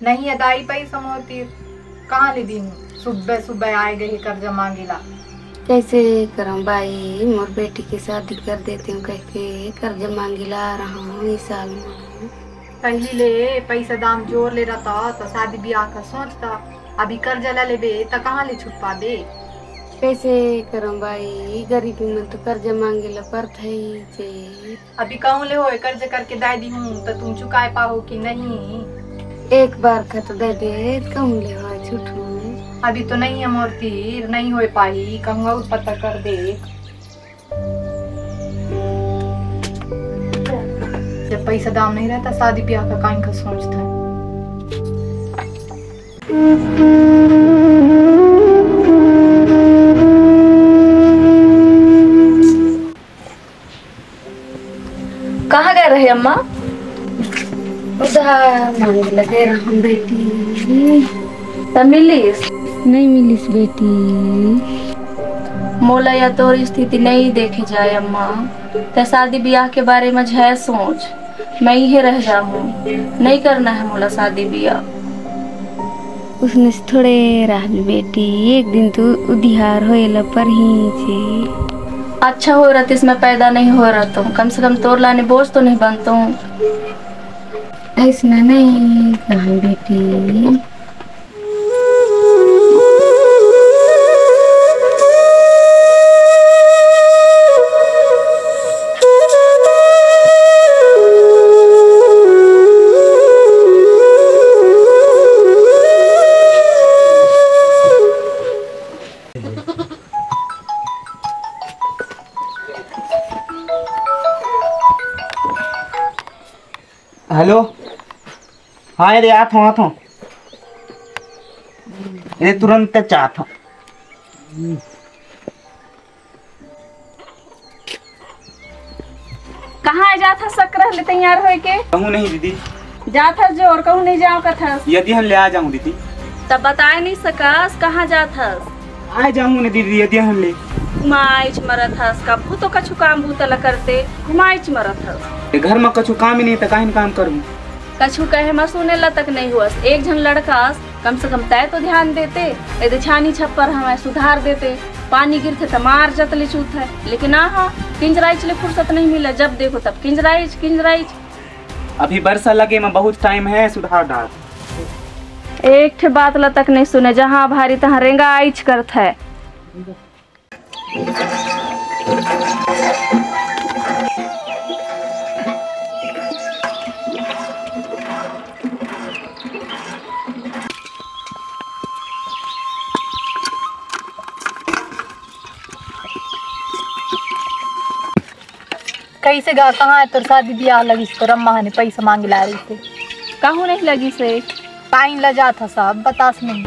नहीं अदाई पैसा मोती कहाँ ले दी हूँ। सुबह सुबह आए गए कर्जा मांगेला। कैसे करम भाई, मोर बेटी की शादी कर देती हूँ कह के कर्जा मांगिला रहा हूँ इस साल में। पहले पैसा दाम जोर ले रहा था तो शादी ब्याह का सोचता। अभी कर्जा ला लेबे तो कहाँ ले छुपा दे। कैसे करम भाई, गरीबी में तो कर्जा मांगेला पड़ता ही जे। अभी कहूँ ले हो कर्जा करके दे दी हूँ तो तुम चुकाए पाओ कि नहीं। एक बार का तो दे दे, कहूँ ले हो छुटू। अभी तो नहीं है मूर्ति, नहीं हो पाई, कहूँगा पता कर दे। जब पैसा दाम नहीं रहता शादी ब्याह का काइन का सोचता है। कहाँ गए रहे अम्मा? उधार मांगे लगे रहूं बेटी। तब मिलीस? नहीं मिलीस बेटी। मोला या तोर स्थिति नहीं देखी जाए अम्मा। ते शादी ब्याह के बारे में है सोच, मैं ही रह जाऊँ। नहीं करना है मोला शादी ब्याह। उसने से थोड़े रह बेटी, एक दिन तो उधार होएला पर ही छे। अच्छा हो रहा इसमें पैदा नहीं हो रहा तो कम से कम तोर लाने बोझ तो नहीं बनता हूँ। ऐसा नहीं कहा बेटी। हेलो, हाँ ये आता हूँ ये तुरंत चाहता हूँ। कहाँ जाता सक्र ले तैयार हो के? कहूँ नहीं दीदी। जाता जो और कहूँ नहीं जाओ कथा। यदि हम ले आ जाऊँ दीदी। तब बताए नहीं सकस कहाँ जाता? आ जाऊँ ना दीदी यदि हम ले। घुमाइच मरत हस का भूतो कछु काम भूतला करते घुमाइच मरत हस। घर में कछु काम ही नहीं तो काहे काम करूँ। कछु कहे मैं सुने ला तक नहीं हुआ। एक जन लड़का कम से कम तय तो ध्यान देते, यदि छानी छप्पर हमें सुधार देते। पानी गिरते तो मार जतले चूत है, लेकिन आहा किंजराइच ले फुर्सत नहीं मिला। जब देखो तब किंजराइच किंजराइच। अभी बरसा लगे में बहुत टाइम है सुधार डाल। एक ठे बात ला तक नहीं सुने, जहाँ भारी तहाँ रेंगा आइच करत है। कैसे गा कहाँ है तो शादी ब्याह लगी तो रम्मा ने पैसा मांगे ला रही थे। कहूँ नहीं लगी से काइन लजा था सब बतास नहीं।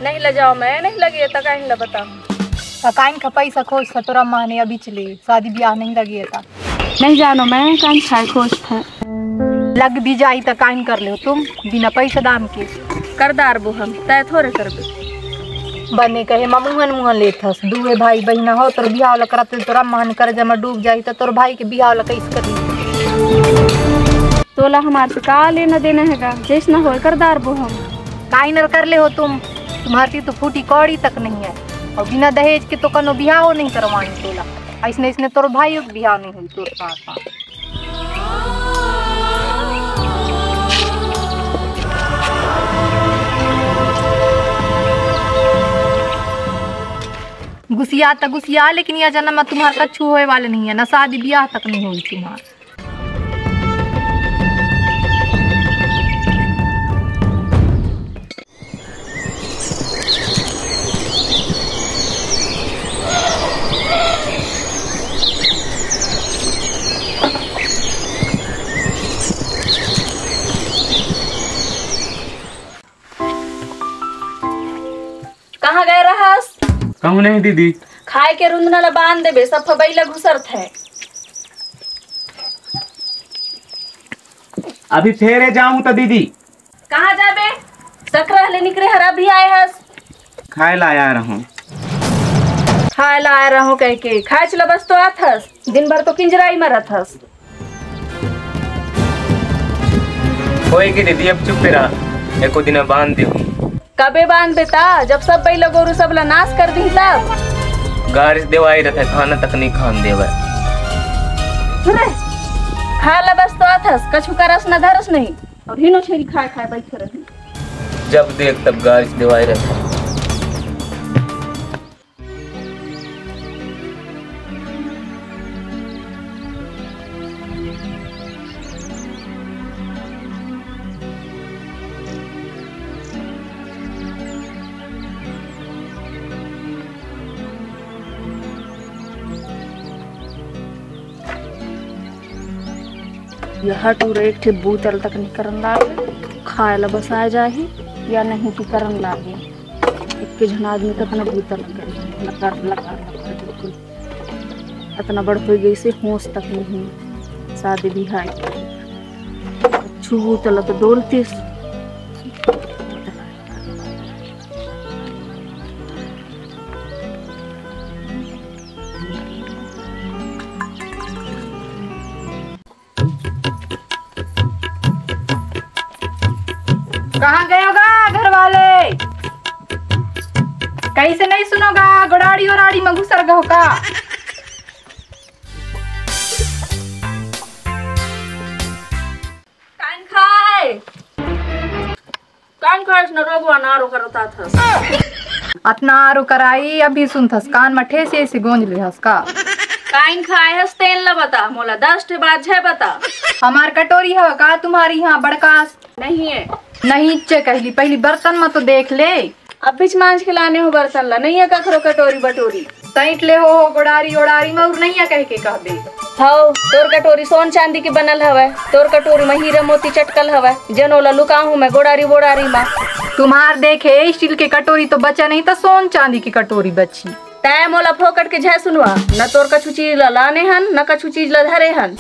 नहीं ल जाओ, मैं नहीं लगी तो कहीं ला बताऊँ। काइन का पैसा खोज था तो रम्मा ने अभी चले शादी ब्याह नहीं लगी था। नहीं जानो मैं कान खाए खोज था। लग भी जाई तो काइन कर ले तुम बिना पैसा दाम के। करदार बो हम तय थोड़े कर दे। बने कहे मुहन मुहन ले थस दुए भाई बहना हो तोर बियाह ला करते तो रम्मा ने कर्जा में डूब जाई तो तोर भाई के बियाह ला कैसे कर ली। तोला हमारे से का लेना देना हैगा, जैसना हो करदार बो हम। काइन कर ले हो तुम, तुम्हारी तो फूटी कौड़ी तक नहीं है और बिना दहेज के तो कनो बियाह हो नहीं करवानी तोला। ऐसने ऐसने तोर भाई के बियाह नहीं हुई तोर साथ। गुसिया तक गुसिया, लेकिन यह जन्म तुम्हारा कछु होए वाले नहीं है, ना शादी ब्याह तक नहीं हुई तुम्हारा। कहाँ गए रहस? कहूँ नहीं दीदी। खाए के रुंदना ला बांध देबे, सब फबैला घुसरत है। अभी फेरे जाऊँ तो दीदी। कहाँ जाबे? सकरा ले निकले हर अभी आए हस। खाए ला आया रहूँ। खाए ला आया रहूँ कह के खाए चला बस तो आत हस, दिन भर तो किंजराई मरत हस। होएगी दीदी अब चुप रहा। एको दिन बांध दे। कबे बांध देता जब सब बैल गोरू सब ला नाश कर दी तब। गारिस देवाई रहता है, खाना तक नहीं खान देवा। खा ला बस तो आथस, कछु करस न धरस नहीं और हिनो छेरी खाए खाए बैठ रही। जब देख तब गारिस देवाई रहता है। यह टूर एक ठे बोतल तक नहीं करन लागे, खाए ला बस आ जाही या नहीं कि करन लागे। एक जन आदमी तक ना बोतल लगा बिल्कुल इतना बड़ हो गई से होश तक नहीं। शादी बिहार छू बोतल तो डोलती। कहाँ गए होगा घर वाले? कैसे नहीं सुनोगा? गोड़ाड़ी ओराड़ी में घुसर गए का? कान खाए न रोगवा नारो करता था। अतना आरो कराई अभी सुनथस कान में ठेस ऐसे गोंज लेहस का? काइन खाए हस तेल ला बता, मोला 10 ठे बात है बता। हमार कटोरी है का तुम्हारी यहाँ बड़कास? नहीं है। नहीं चे कहली पहली बर्तन में तो देख ले। अब बीच मांझ के लाने हो बर्तन ला, नहीं है कखरो कटोरी बटोरी। सैट ले हो गोड़ारी ओड़ारी में और नहीं है कह के कह दे। हाउ तोर कटोरी सोन चांदी की बनल हवे, तोर कटोरी में हीरे मोती चटकल हवे, जनोला लुका हूँ मैं गोड़ारी बोड़ारी में। तुम्हार देखे स्टील के कटोरी तो बचा नहीं तो सोन चांदी की कटोरी बची। तय मोला फोकट के झै सुनवा, न तोर कछु चीज ला लाने हन न कछु चीज ला धरे हन।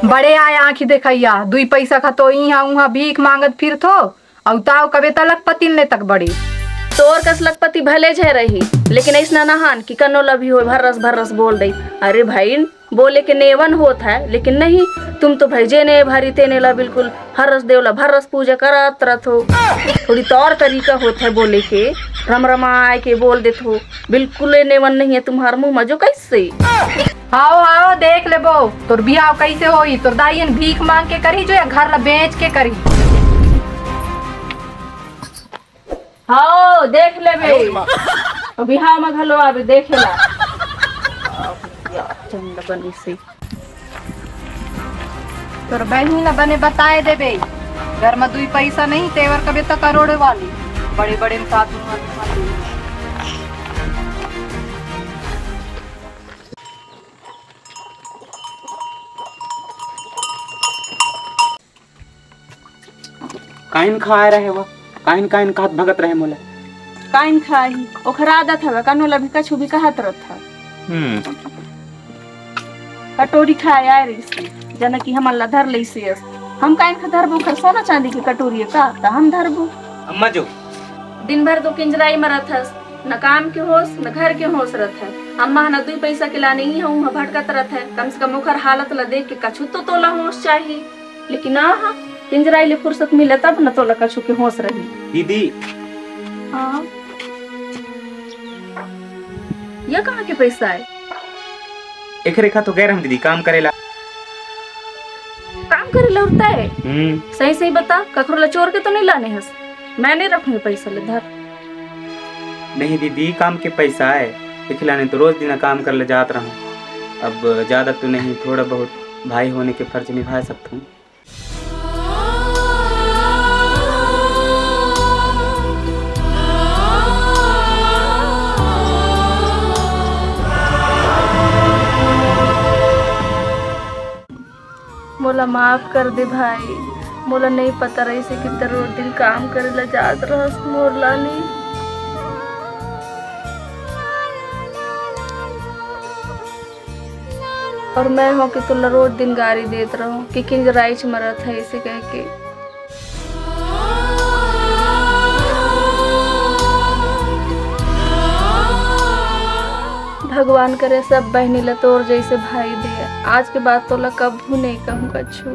बड़े आए आँखी देखैया, 2 पैसा खतो यहाँ उहाँ भीख मांगत फिर थो और ताव कबे तलक पतिन ले तक बड़ी। तोर कस लखपति भले झे रही, लेकिन ऐसा नहान कि कनोला भी हो भर्रस बोल दई। अरे भाई बोले के नेवन होत है, लेकिन नहीं तुम तो भाई जेने भारी तेने ला बिल्कुल हरस देवला भर्रस पूजा करत रथ हो। थोड़ी तौर तरीका होता है बोले के, रमरमाए के बोल देत हो, बिल्कुल नेवन नहीं है तुम्हार मुँह में जो कैसे। आओ आओ देख ले बो तोर बियाह कैसे होई? तोर दाइयन भीख मांग के करी जो या घर ला बेच के करी? हाँ देख ले बे बिहार में घलो आवे देखेला। चंद बनी से तोर बहनी ला बने बताए देबे, घर में 2 पैसा नहीं तेवर कबे तो करोड़े वाली बड़े बड़े साथ काइन खाए रहे वो, काइन काइन कहत भगत रहे मोला। काइन खाही ओखरा आदत हवे, कनोला भी कछु भी कहत रहत। कटोरी खाए आए रही जन की हमन ला धर लई से हम काइन खा धरबो, खर सोना चांदी की कटोरी का त हम धरबो। अम्मा जो दिन भर तो किंजराई में रहथस, न काम के होश न घर के होश रहत है। अम्मा न 2 पैसा के लाने ही हूँ भटकत रहत है। कम से कम ओखर हालत ला देख के कछु तो तोला होश चाहिए, लेकिन आहा किंजराई ले फुर्सत मिले तब न तोला कछु के होश रही। दीदी हाँ ये कहाँ के पैसा है? एक रेखा तो गैर हम दीदी काम करेला। काम करे लौटता है? सही सही बता, कखरो ला चोर के तो नहीं लाने हस? मैं नहीं रखूंगी पैसा ले धर। नहीं दीदी काम के पैसा है, खिलाने तो रोज दिन काम कर ले जात रहा हूँ। अब ज्यादा तो नहीं, थोड़ा बहुत भाई होने के फर्ज निभा सकता हूँ। मोला माफ कर दे भाई, मोला नहीं पता रही से कि रोज दिन काम करे ला जात रहस मोर लानी। और मैं हो कि तुला रोज दिन गाड़ी देत रहूं कि किंजराइच मरत है इसे कह के। भगवान करे सब बहनी ला तोर जैसे भाई दे। आज के बाद तोला कभी नहीं कहूँ कछु।